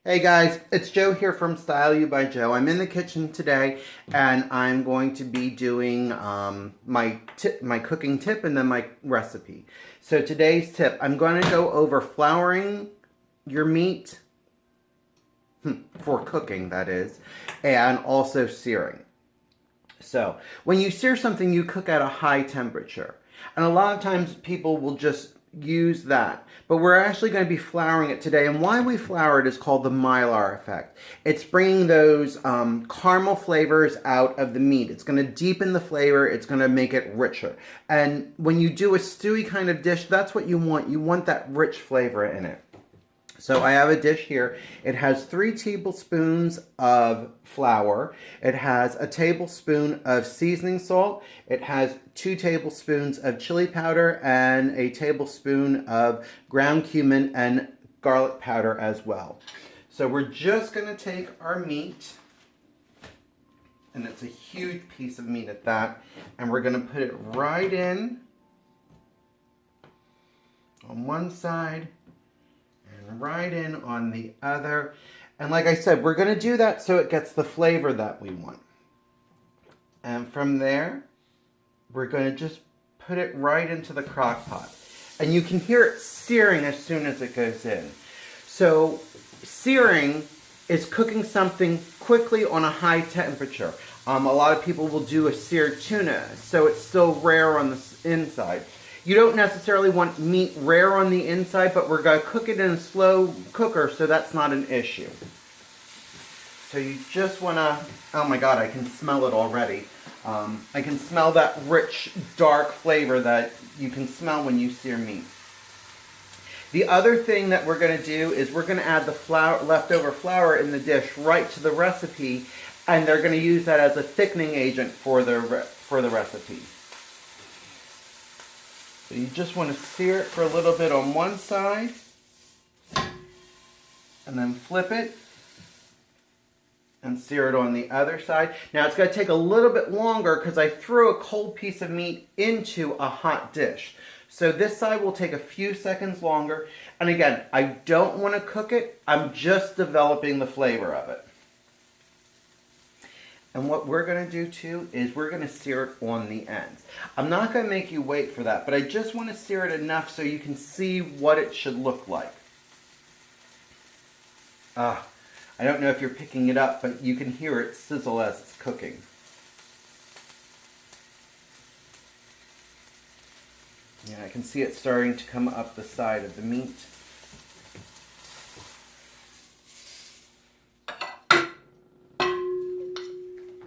Hey guys, it's Joe here from Style You by Joe. I'm in the kitchen today and I'm going to be doing my cooking tip and then my recipe. So today's tip, I'm going to go over flouring your meat, for cooking that is, and also searing. So when you sear something, you cook at a high temperature. And a lot of times people will just use that. But we're actually going to be flouring it today. And why we flour it is called the Maillard effect. It's bringing those caramel flavors out of the meat. It's going to deepen the flavor. It's going to make it richer. And when you do a stewy kind of dish, that's what you want. You want that rich flavor in it. So I have a dish here. It has 3 tablespoons of flour. It has a tablespoon of seasoning salt. It has 2 tablespoons of chili powder and a tablespoon of ground cumin and garlic powder as well. So we're just going to take our meat, and it's a huge piece of meat at that, and we're going to put it right in on one side and right in on the other. And like I said, we're going to do that so it gets the flavor that we want. And from there, we're going to just put it right into the crock pot. And you can hear it searing as soon as it goes in. So searing is cooking something quickly on a high temperature. A lot of people will do a seared tuna, so it's still rare on the inside. You don't necessarily want meat rare on the inside, but we're going to cook it in a slow cooker, so that's not an issue. So you just want to, oh my God, I can smell it already. I can smell that rich, dark flavor that you can smell when you sear meat. The other thing that we're going to do is we're going to add the leftover flour in the dish right to the recipe, and they're going to use that as a thickening agent for the recipe. So you just want to sear it for a little bit on one side, and then flip it, and sear it on the other side. Now it's going to take a little bit longer because I threw a cold piece of meat into a hot dish. So this side will take a few seconds longer. And again, I don't want to cook it. I'm just developing the flavor of it. And what we're going to do too is we're going to sear it on the ends. I'm not going to make you wait for that, but I just want to sear it enough so you can see what it should look like. I don't know if you're picking it up, but you can hear it sizzle as it's cooking. Yeah, I can see it starting to come up the side of the meat.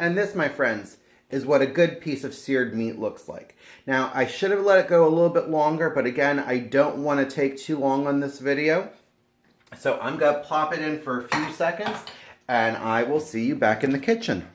And this, my friends, is what a good piece of seared meat looks like. Now, I should have let it go a little bit longer, but again, I don't want to take too long on this video. So I'm going to plop it in for a few seconds, and I will see you back in the kitchen.